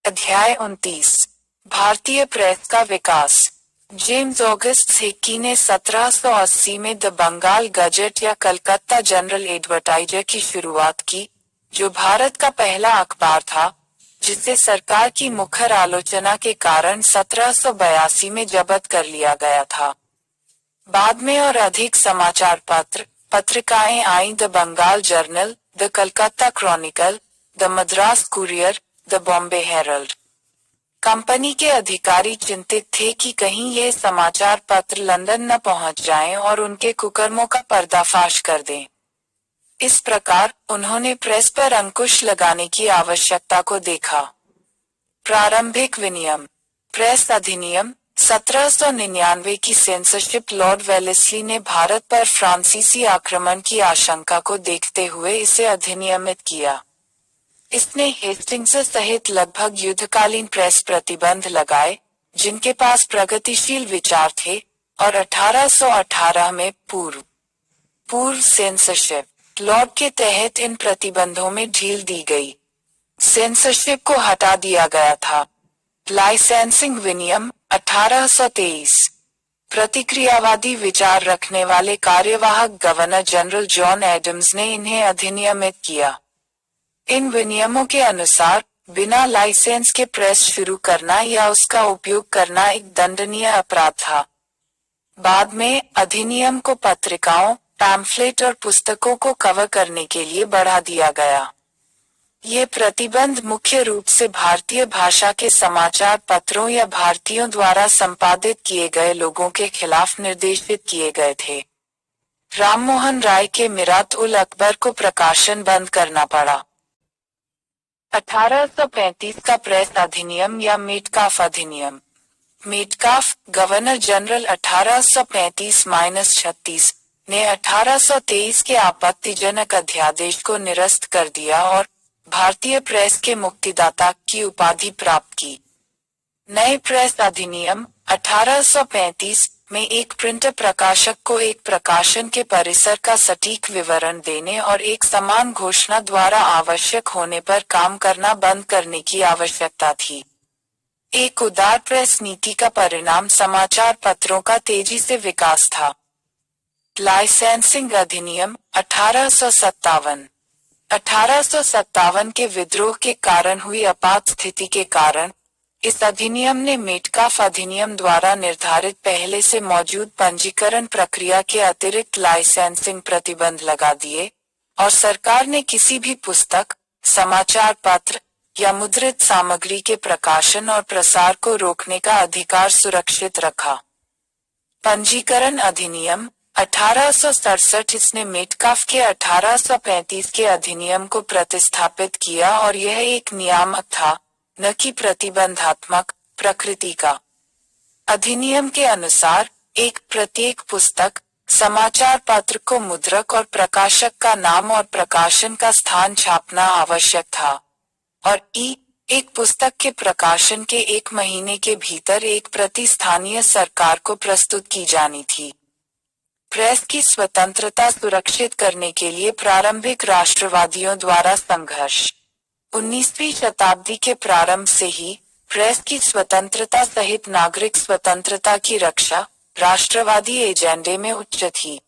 अध्याय 29 भारतीय प्रेस का विकास। जेम्स ऑगस्ट हिक्की ने 1780 में द बंगाल गजट या कलकत्ता जनरल एडवर्टाइजर की शुरुआत की, जो भारत का पहला अखबार था, जिसे सरकार की मुखर आलोचना के कारण 1782 में जब्त कर लिया गया था। बाद में और अधिक समाचार पत्रिकाएं आईं, the Bengal Journal, the Calcutta Chronicle, the Madras Courier, the Bombay Herald. Company के अधिकारी चिंतित थे कि कहीं ये समाचार पत्र लंदन न पहुंच जाएं और उनके कुकर्मों का पर्दाफाश कर दें। इस प्रकार उन्होंने प्रेस पर अंकुश लगाने की आवश्यकता को देखा। प्रारंभिक विनियम। प्रेस अधिनियम 1799 की सेंसरशिप लॉर्ड वेलेस्ली ने भारत पर फ्रांसीसी आक्रमण की आशंका को देखते हुए इसे अधिनियमित किया। इसने हेस्टिंग्स सहित लगभग युद्धकालीन प्रेस प्रतिबंध लगाए, जिनके पास प्रगतिशील विचार थे, और 1818 में पूर्व सेंसरशिप लॉर्ड के तहत इन प्रतिबंधों में ढील दी गई। सेंसरशिप को हटा दिया गया था। लाइसेंसिंग विनियम 1823। प्रतिक्रियावादी विचार रखने वाले कार्यवाहक गवर्नर जनरल जॉन एडम्स ने इन्हें अधिनियमित किया। इन विनियमों के अनुसार बिना लाइसेंस के प्रेस शुरू करना या उसका उपयोग करना एक दंडनीय अपराध था। बाद में अधिनियम को पत्रिकाओं, पैम्फलेट और पुस्तकों को कवर करने के लिए बढ़ा दिया गया। ये प्रतिबंध मुख्य रूप से भारतीय भाषा के समाचार पत्रों या भारतीयों द्वारा संपादित किए गए लोगों के खिलाफ निर्देशित किए गए थे। राममोहन राय के मिरात उल अकबर को प्रकाशन बंद करना पड़ा। 1835 का प्रेस अधिनियम या मेटकाफ अधिनियम। मेटकाफ गवर्नर जनरल 1835-36 ने 1823 के आपत्तिजनक अध्यादेश को निरस्त कर दिया और भारतीय प्रेस के मुक्तिदाता की उपाधि प्राप्त की। नए प्रेस अधिनियम 1835 में एक प्रिंटर प्रकाशक को एक प्रकाशन के परिसर का सटीक विवरण देने और एक समान घोषणा द्वारा आवश्यक होने पर काम करना बंद करने की आवश्यकता थी। एक उदार प्रेस नीति का परिणाम समाचार पत्रों का तेजी से विकास था। लाइसेंसिंग अधिनियम 1857 के विद्रोह के कारण हुई आपात स्थिति के कारण इस अधिनियम ने मेटकाफ अधिनियम द्वारा निर्धारित पहले से मौजूद पंजीकरण प्रक्रिया के अतिरिक्त लाइसेंसिंग प्रतिबंध लगा दिए, और सरकार ने किसी भी पुस्तक, समाचार पत्र या मुद्रित सामग्री के प्रकाशन और प्रसार को रोकने का अधिकार सुरक्षित रखा। पंजीकरण अधिनियम 1867 इसने मेटकाफ के 1835 के अधिनियम को प्रतिस्थापित किया और यह एक नियामक था, न कि प्रतिबंधात्मक प्रकृति का। अधिनियम के अनुसार प्रत्येक पुस्तक, समाचार पत्र को मुद्रक और प्रकाशक का नाम और प्रकाशन का स्थान छापना आवश्यक था, और एक पुस्तक के प्रकाशन के 1 महीने के भीतर एक प्रति स्थानीय सरकार को प्रस्तुत की जानी थी। प्रेस की स्वतंत्रता सुरक्षित करने के लिए प्रारंभिक राष्ट्रवादियों द्वारा संघर्ष। 19वीं शताब्दी के प्रारंभ से ही प्रेस की स्वतंत्रता सहित नागरिक स्वतंत्रता की रक्षा राष्ट्रवादी एजेंडे में उच्च थी।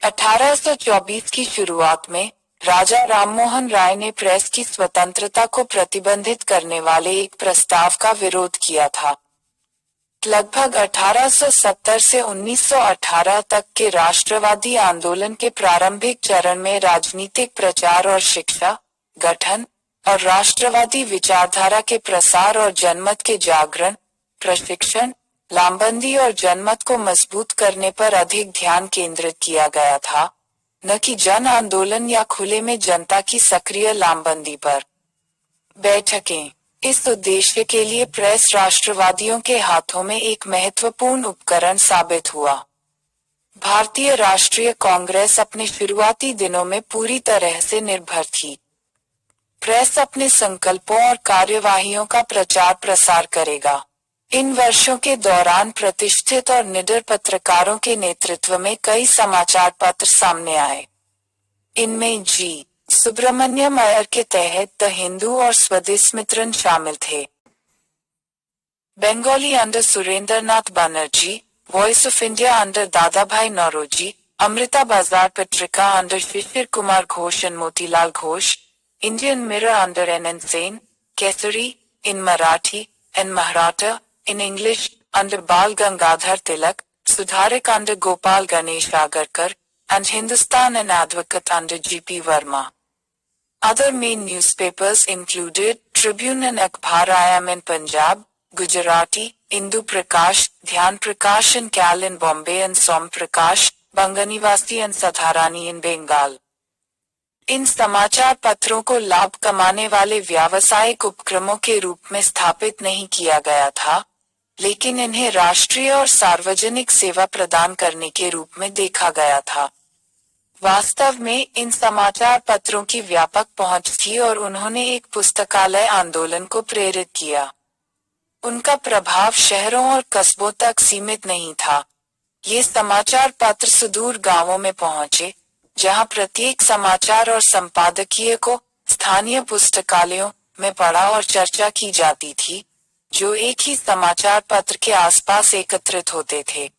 1824 की शुरुआत में राजा राममोहन राय ने प्रेस की स्वतंत्रता को प्रतिबंधित करने वाले एक प्रस्ताव का विरोध किया था। लगभग 1870 से 1918 तक के राष्ट्रवादी आंदोलन के प्रारंभिक चरण में राजनीतिक प्रचार और शिक्षा, गठन और राष्ट्रवादी विचारधारा के प्रसार और जनमत के जागरण, प्रशिक्षण, लामबंदी और जनमत को मजबूत करने पर अधिक ध्यान केंद्रित किया गया था, न कि जन आंदोलन या खुले में जनता की सक्रिय लामबंदी पर। बैठकें। इस उद्देश्य के लिए प्रेस राष्ट्रवादियों के हाथों में एक महत्वपूर्ण उपकरण साबित हुआ। भारतीय राष्ट्रीय कांग्रेस अपने शुरुआती दिनों में पूरी तरह से निर्भर थी। प्रेस अपने संकल्पों और कार्यवाहियों का प्रचार प्रसार करेगा। इन वर्षों के दौरान प्रतिष्ठित और निडर पत्रकारों के नेतृत्व में कई समाचार पत्र सामने आए। इनमें जी. सुब्रमण्यम अय्यर के तहत द हिंदू और स्वदेश मित्रन शामिल थे। Bengali under Surendranath Banerjee, Voice of India under Dadabhai Nauroji, Amrita Bazar Patrika under Shishir Kumar Ghosh and Motilal Ghosh, Indian Mirror under N.N. Sen, Kesari, in Marathi, and Maharata, in English, under Bal Gangadhar Tilak, Sudharak under Gopal Ganesh Agarkar, and Hindustan and Advocate under G.P. Verma. Other main newspapers included Tribune and Akhbar Ayam in Punjab, Gujarati, Indu Prakash, Dhyan Prakash and Kal in Bombay and Som Prakash, Banganivasi and Sadharani in Bengal. इन समाचार पत्रों को लाभ कमाने वाले व्यावसायिक उपक्रमों के रूप में स्थापित नहीं किया गया था, लेकिन इन्हें राष्ट्रीय और सार्वजनिक सेवा प्रदान करने के रूप में देखा गया था। वास्तव में इन समाचार पत्रों की व्यापक पहुंच थी और उन्होंने एक पुस्तकालय आंदोलन को प्रेरित किया। उनका प्रभाव शहरों और कस्बों तक सीमित नहीं था। ये समाचार पत्र सुदूर गांवों में पहुंचे, जहां प्रत्येक समाचार और संपादकीय को स्थानीय पुस्तकालयों में पढ़ा और चर्चा की जाती थी, जो एक ही समाचार पत्र के आसपास एकत्रित होते थे।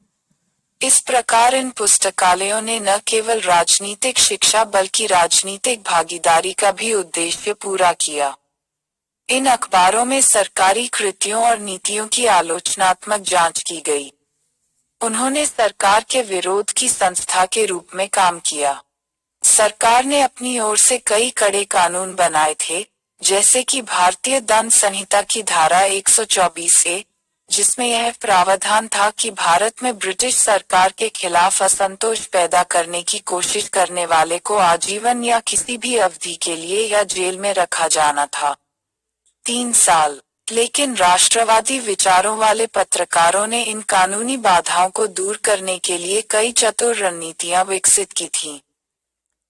इस प्रकार इन पुस्तकालयों ने न केवल राजनीतिक शिक्षा बल्कि राजनीतिक भागीदारी का भी उद्देश्य पूरा किया। इन अखबारों में सरकारी कृतियों और नीतियों की आलोचनात्मक जांच की गई। उन्होंने सरकार के विरोध की संस्था के रूप में काम किया। सरकार ने अपनी ओर से कई कड़े कानून बनाए थे, जैसे कि भारतीय दंड संहिता की धारा 124A, जिसमें यह प्रावधान था कि भारत में ब्रिटिश सरकार के खिलाफ असंतोष पैदा करने की कोशिश करने वाले को आजीवन या किसी भी अवधि के लिए या जेल में रखा जाना था। 3 साल। लेकिन राष्ट्रवादी विचारों वाले पत्रकारों ने इन कानूनी बाधाओं को दूर करने के लिए कई चतुर रणनीतियां विकसित की थीं।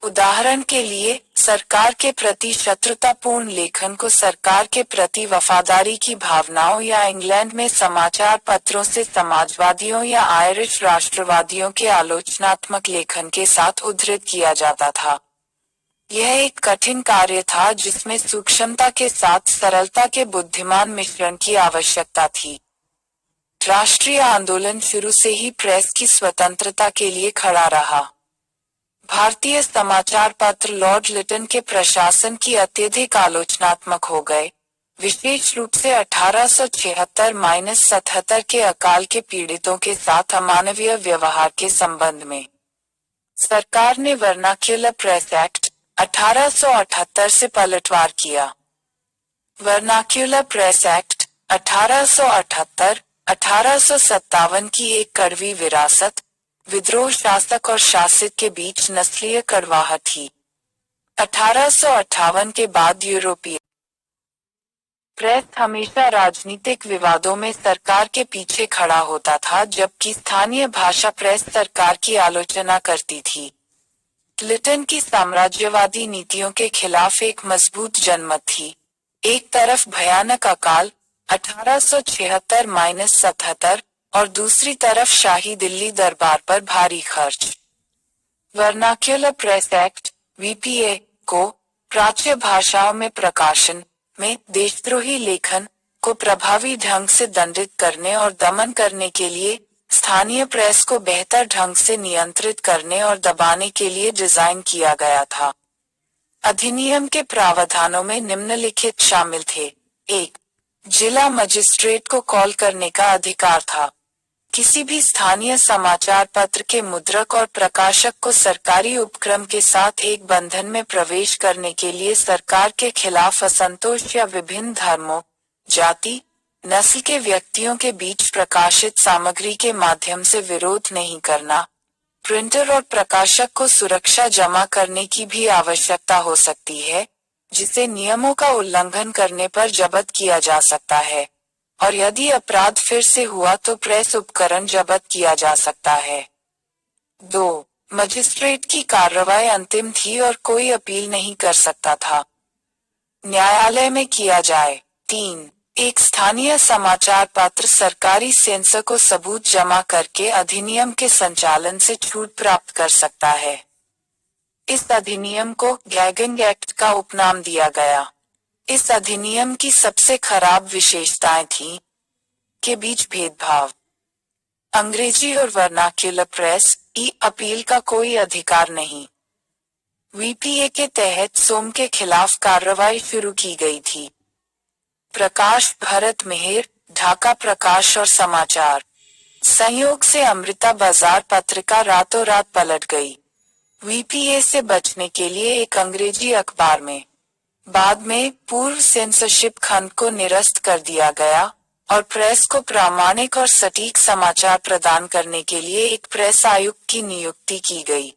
उदाहरण के लिए, सरकार के प्रति शत्रुतापूर्ण लेखन को सरकार के प्रति वफादारी की भावनाओं या इंग्लैंड में समाचार पत्रों से समाजवादियों या आयरिश राष्ट्रवादियों के आलोचनात्मक लेखन के साथ उद्धृत किया जाता था। यह एक कठिन कार्य था जिसमें सूक्ष्मता के साथ सरलता के बुद्धिमान मिश्रण की आवश्यकता थी। राष्ट्रीय आंदोलन शुरू से ही प्रेस की स्वतंत्रता के लिए खड़ा रहा। भारतीय समाचार पत्र लॉर्ड लिटन के प्रशासन की अत्यधिक आलोचनात्मक हो गए, विशेष रूप से 1876-77 के अकाल के पीड़ितों के साथ अमानवीय व्यवहार के संबंध में। सरकार ने वर्नाक्युलर प्रेस एक्ट 1878 से पलटवार किया। वर्नाक्युलर प्रेस एक्ट 1878, 1857 की एक कड़वी विरासत, विद्रोह शासक और शासित के बीच नस्लीय कड़वाहट थी। 1858 के बाद यूरोपीय प्रेस हमेशा राजनीतिक विवादों में सरकार के पीछे खड़ा होता था, जबकि स्थानीय भाषा प्रेस सरकार की आलोचना करती थी। लिटन की साम्राज्यवादी नीतियों के खिलाफ एक मजबूत जनमत थी। एक तरफ भयानक अकाल 1876-77 और दूसरी तरफ शाही दिल्ली दरबार पर भारी खर्च। वर्नाक्युलर प्रेस एक्ट (वीपीए) को प्राच्य भाषाओं में प्रकाशन में देशद्रोही लेखन को प्रभावी ढंग से दंडित करने और दमन करने के लिए, स्थानीय प्रेस को बेहतर ढंग से नियंत्रित करने और दबाने के लिए डिजाइन किया गया था। अधिनियम के प्रावधानों में निम्नलिखित शामिल थे। 1. जिला मजिस्ट्रेट को कॉल करने का अधिकार था। किसी भी स्थानीय समाचार पत्र के मुद्रक और प्रकाशक को सरकारी उपक्रम के साथ एक बंधन में प्रवेश करने के लिए सरकार के खिलाफ असंतोष या विभिन्न धर्मों, जाति, नस्ल के व्यक्तियों के बीच प्रकाशित सामग्री के माध्यम से विरोध नहीं करना। प्रिंटर और प्रकाशक को सुरक्षा जमा करने की भी आवश्यकता हो सकती है, जिसे नियमों का उल्लंघन करने पर जब्त किया जा सकता है, और यदि अपराध फिर से हुआ तो प्रेस उपकरण जब्त किया जा सकता है। 2. मजिस्ट्रेट की कार्रवाई अंतिम थी और कोई अपील नहीं कर सकता था। न्यायालय में किया जाए। 3. एक स्थानीय समाचार पत्र सरकारी सेंसर को सबूत जमा करके अधिनियम के संचालन से छूट प्राप्त कर सकता है। इस अधिनियम को गैगिंग एक्ट का उपनाम दिया गया। इस अधिनियम की सबसे खराब विशेषताएं थीं के बीच भेदभाव। अंग्रेजी और वर्नाक्युलर प्रेस ई अपील का कोई अधिकार नहीं। वीपीए के तहत सोम के खिलाफ कार्रवाई शुरू की गई थी। प्रकाश भरत मेहर, ढाका प्रकाश और समाचार। संयोग से अमृता बाजार पत्रिका रातों रात पलट गई। वीपीए से बचने के लिए एक अंग्रेजी अखबार में बाद में पूर्व सेंसरशिप खंड को निरस्त कर दिया गया और प्रेस को प्रामाणिक और सटीक समाचार प्रदान करने के लिए एक प्रेस आयुक्त की नियुक्ति की गई।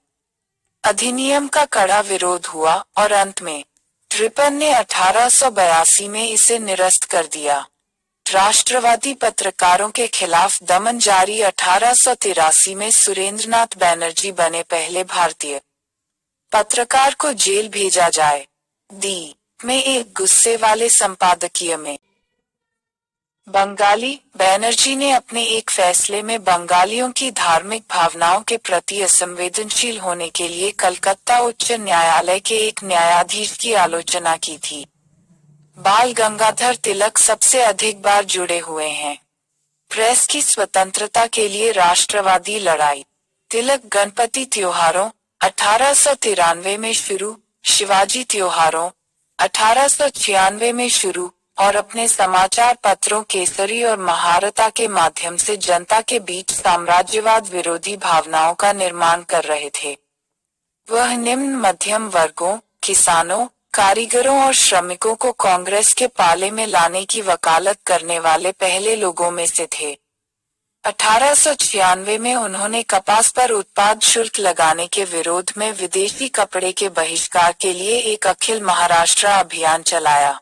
अधिनियम का कड़ा विरोध हुआ और अंत में ट्रिपन ने 1882 में इसे निरस्त कर दिया। राष्ट्रवादी पत्रकारों के खिलाफ दमन जारी। 1883 में सुरेंद्रनाथ बैनर्जी बने पहले भारतीय पत्रकार को जेल भेजा जाए। दी में एक गुस्से वाले संपादकीय में बंगाली बैनर्जी ने अपने एक फैसले में बंगालियों की धार्मिक भावनाओं के प्रति असंवेदनशील होने के लिए कलकत्ता उच्च न्यायालय के एक न्यायाधीश की आलोचना की थी। बाल गंगाधर तिलक सबसे अधिक बार जुड़े हुए हैं। प्रेस की स्वतंत्रता के लिए राष्ट्रवादी लड़ाई। तिलक गणपति त्योहारों 1893 में शुरू, शिवाजी त्योहारों 1896 में शुरू और अपने समाचार पत्रों केसरी और महारता के माध्यम से जनता के बीच साम्राज्यवाद विरोधी भावनाओं का निर्माण कर रहे थे। वह निम्न मध्यम वर्गों, किसानों, कारीगरों और श्रमिकों को कांग्रेस के पाले में लाने की वकालत करने वाले पहले लोगों में से थे। 1896 में उन्होंने कपास पर उत्पाद शुल्क लगाने के विरोध में विदेशी कपड़े के बहिष्कार के लिए एक अखिल महाराष्ट्र अभियान चलाया।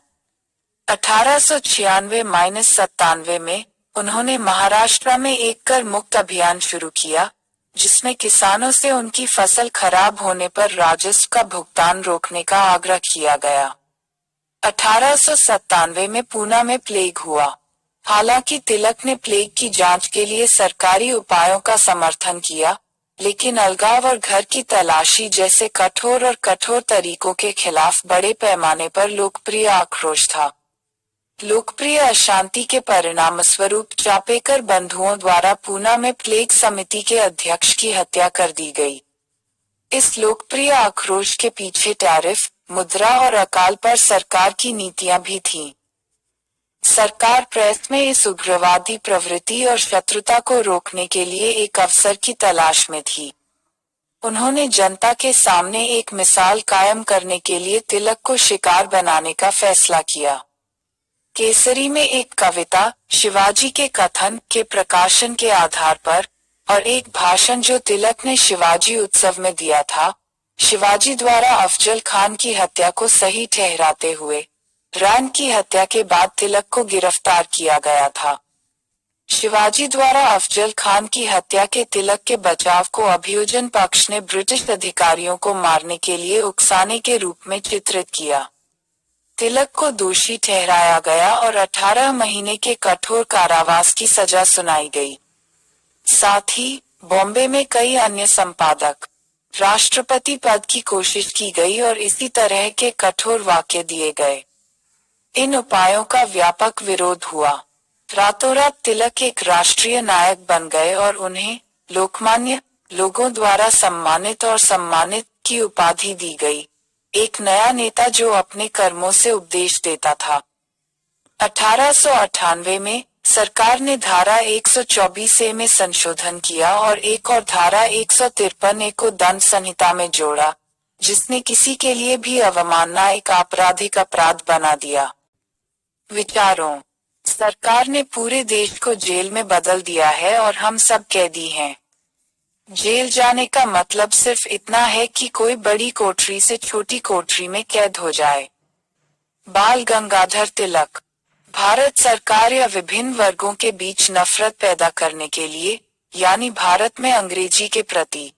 1896-97 में उन्होंने महाराष्ट्र में एक कर मुक्त अभियान शुरू किया, जिसमें किसानों से उनकी फसल खराब होने पर राजस्व का भुगतान रोकने का आग्रह किया गया। 1897 में पूना में प्लेग हुआ। हालांकि तिलक ने प्लेग की जांच के लिए सरकारी उपायों का समर्थन किया, लेकिन अलगाव और घर की तलाशी जैसे कठोर तरीकों के खिलाफ बड़े पैमाने पर लोकप्रिय आक्रोश था। लोकप्रिय अशांति के परिणामस्वरूप चापेकर बंधुओं द्वारा पूना में प्लेग समिति के अध्यक्ष की हत्या कर दी गई। इस लोकप्रिय आक्रोश के पीछे टैरिफ, मुद्रा और अकाल पर सरकार की नीतियां भी थीं। सरकार प्रेस में इस उग्रवादी प्रवृत्ति और शत्रुता को रोकने के लिए एक अवसर की तलाश में थी। उन्होंने जनता के सामने एक मिसाल कायम करने के लिए तिलक को शिकार बनाने का फैसला किया। केसरी में एक कविता, शिवाजी के कथन के प्रकाशन के आधार पर, और एक भाषण जो तिलक ने शिवाजी उत्सव में दिया था, शिवाजी द्वारा अफजल खान की हत्या को सही ठहराते हुए रैन की हत्या के बाद तिलक को गिरफ्तार किया गया था। शिवाजी द्वारा अफजल खान की हत्या के तिलक के बचाव को अभियोजन पक्ष ने ब्रिटिश अधिकारियों को मारने के लिए उकसाने के रूप में चित्रित किया। तिलक को दोषी ठहराया गया और 18 महीने के कठोर कारावास की सजा सुनाई गई। साथ ही बॉम्बे में कई अन्य संपादक, राष्ट्रपति पद की कोशिश की गई और इसी तरह के कठोर वाक्य दिए गए। इन उपायों का व्यापक विरोध हुआ। रातों रात तिलक एक राष्ट्रीय नायक बन गए और उन्हें लोकमान्य लोगों द्वारा सम्मानित की उपाधि दी गई, एक नया नेता जो अपने कर्मों से उपदेश देता था। 1898 में सरकार ने धारा 124A में संशोधन किया और एक और धारा 153A को दंड संहिता में जोड़ा, जिसने किसी के लिए भी अवमानना एक आपराधिक अपराध बना दिया। विचारों, सरकार ने पूरे देश को जेल में बदल दिया है और हम सब कैदी हैं। जेल जाने का मतलब सिर्फ इतना है कि कोई बड़ी कोठरी से छोटी कोठरी में कैद हो जाए। बाल गंगाधर तिलक। भारत सरकार या विभिन्न वर्गों के बीच नफरत पैदा करने के लिए, यानी भारत में अंग्रेजी के प्रति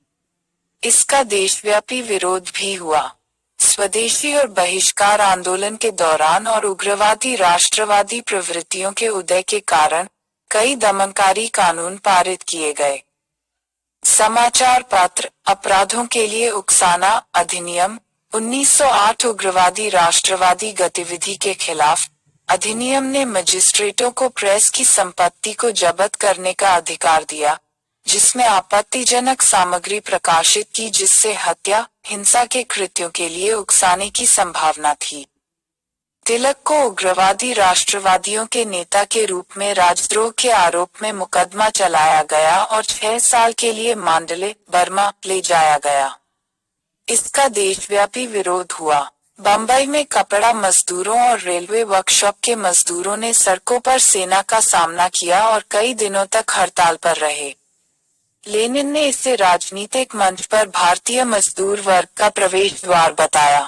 इसका देशव्यापी विरोध भी हुआ। स्वदेशी और बहिष्कार आंदोलन के दौरान और उग्रवादी राष्ट्रवादी प्रवृत्तियों के उदय के कारण कई दमनकारी कानून पारित किए गए। समाचार पत्र अपराधों के लिए उकसाना अधिनियम 1908 उग्रवादी राष्ट्रवादी गतिविधि के खिलाफ अधिनियम ने मजिस्ट्रेटों को प्रेस की संपत्ति को जब्त करने का अधिकार दिया, जिसमें आपत्तिजनक सामग्री प्रकाशित की जिससे हत्या, हिंसा के कृत्यों के लिए उकसाने की संभावना थी। तिलक को उग्रवादी राष्ट्रवादियों के नेता के रूप में राजद्रोह के आरोप में मुकदमा चलाया गया और 6 साल के लिए मांडले, बर्मा, ले जाया गया। इसका देशव्यापी विरोध हुआ। बंबई में कपड़ा मजदूरों और रेलवे वर्कशॉप के मजदूरों ने सड़कों पर सेना का सामना किया और कई दिनों तक हड़ताल पर रहे। लेनिन ने इसे राजनीतिक मंच पर भारतीय मजदूर वर्ग का प्रवेश द्वार बताया।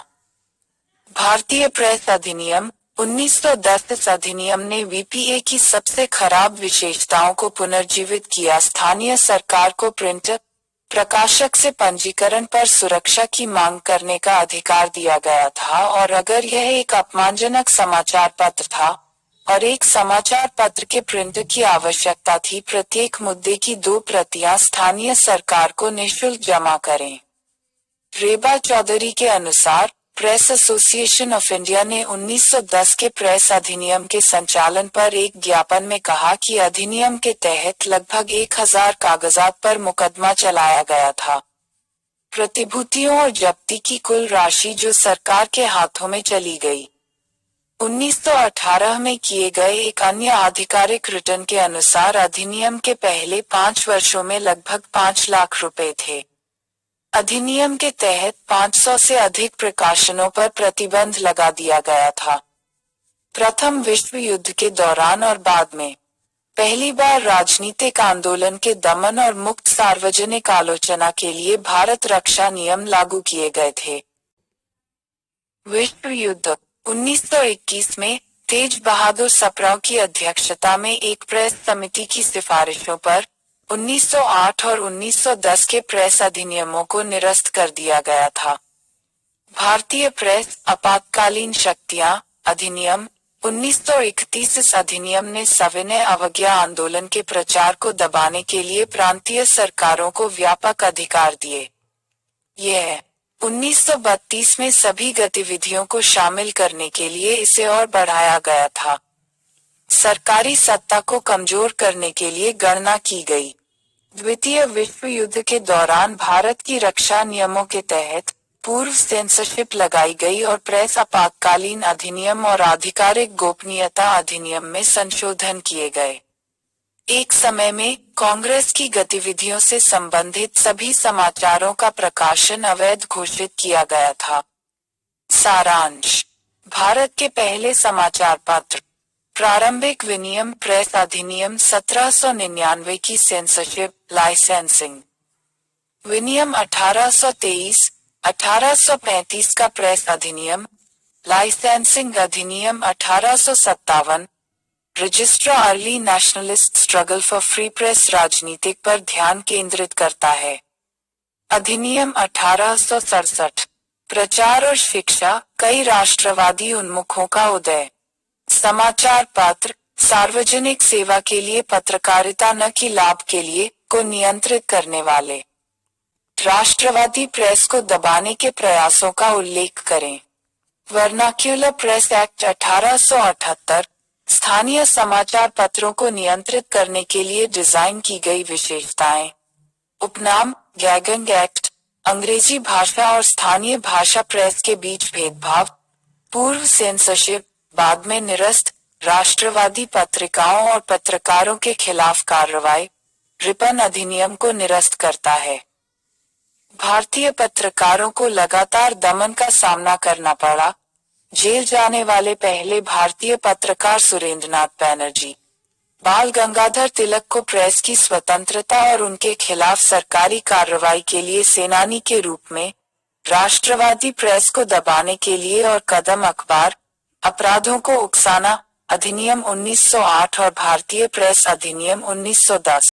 भारतीय प्रेस अधिनियम 1910। इस अधिनियम ने वीपीए की सबसे खराब विशेषताओं को पुनर्जीवित किया। स्थानीय सरकार को प्रिंटर, प्रकाशक से पंजीकरण पर सुरक्षा की मांग करने का अधिकार दिया गया था और अगर यह एक अपमानजनक समाचार पत्र था और एक समाचार पत्र के प्रिंटर की आवश्यकता थी, प्रत्येक मुद्दे की 2 प्रतियां स्थानीय सरकार को निःशुल्क जमा करें। रेबा चौधरी के अनुसार प्रेस एसोसिएशन ऑफ इंडिया ने 1910 के प्रेस अधिनियम के संचालन पर एक ज्ञापन में कहा कि अधिनियम के तहत लगभग 1000 कागजात पर मुकदमा चलाया गया था। प्रतिभूतियों और जब्ती की कुल राशि जो सरकार के हाथों में चली गई। 1918 में किए गए एक अन्य आधिकारिक रिटर्न के अनुसार अधिनियम के पहले 5 वर्षों में लगभग 5 लाख रुपए थे। अधिनियम के तहत 500 से अधिक प्रकाशनों पर प्रतिबंध लगा दिया गया था। प्रथम विश्व युद्ध के दौरान और बाद में पहली बार राजनीतिक आंदोलन के दमन और मुक्त सार्वजनिक आलोचना के लिए भारत रक्षा नियम लागू किए गए थे। विश्व युद्ध 1921 में तेज बहादुर सप्रू की अध्यक्षता में एक प्रेस समिति की सिफारिशों पर 1908 और 1910 के प्रेस अधिनियमों को निरस्त कर दिया गया था। भारतीय प्रेस आपातकालीन शक्तियां अधिनियम 1931। इस अधिनियम ने सविनय अवज्ञा आंदोलन के प्रचार को दबाने के लिए प्रांतीय सरकारों को व्यापक अधिकार दिए। यह 1932 में सभी गतिविधियों को शामिल करने के लिए इसे और बढ़ाया गया था। सरकारी सत्ता को कमजोर करने के लिए गणना की गई। द्वितीय विश्व युद्ध के दौरान भारत की रक्षा नियमों के तहत पूर्व सेंसरशिप लगाई गई और प्रेस आपातकालीन अधिनियम और आधिकारिक गोपनीयता अधिनियम में संशोधन किए गए। एक समय में कांग्रेस की गतिविधियों से संबंधित सभी समाचारों का प्रकाशन अवैध घोषित किया गया था। सारांश: भारत के पहले समाचार पत्र। प्रारंभिक विनियम प्रेस अधिनियम 1799 की सेंसरशिप लाइसेंसिंग। विनियम 1823, 1835 का प्रेस अधिनियम लाइसेंसिंग अधिनियम 1857। Registrar early nationalist struggle for free press राजनीतिक पर ध्यान केंद्रित करता है। अधिनियम 1867 प्रचार और शिक्षा कई राष्ट्रवादी उन्मुखों का उदय। समाचार पत्र सार्वजनिक सेवा के लिए पत्रकारिता न कि लाभ के लिए को नियंत्रित करने वाले राष्ट्रवादी प्रेस को दबाने के प्रयासों का उल्लेख करें। वर्नाक्यूलर प्रेस एक्ट 1878 स्थानीय समाचार पत्रों को नियंत्रित करने के लिए डिजाइन की गई विशेषताएं। उपनाम गैगिंग एक्ट अंग्रेजी भाषा और स्थानीय भाषा प्रेस के बीच भेदभाव। पूर्व सेंसरशिप बाद में निरस्त राष्ट्रवादी पत्रिकाओं और पत्रकारों के खिलाफ कार्रवाई रिपन अधिनियम को निरस्त करता है। भारतीय पत्रकारों को लगातार दमन का सामना करना पड़ा। जेल जाने वाले पहले भारतीय पत्रकार सुरेंद्रनाथ बैनर्जी। बाल गंगाधर तिलक को प्रेस की स्वतंत्रता और उनके खिलाफ सरकारी कार्रवाई के लिए सेनानी के रूप में, राष्ट्रवादी प्रेस को दबाने के लिए और कदम अखबार अपराधों को उकसाना अधिनियम 1908 और भारतीय प्रेस अधिनियम 1910।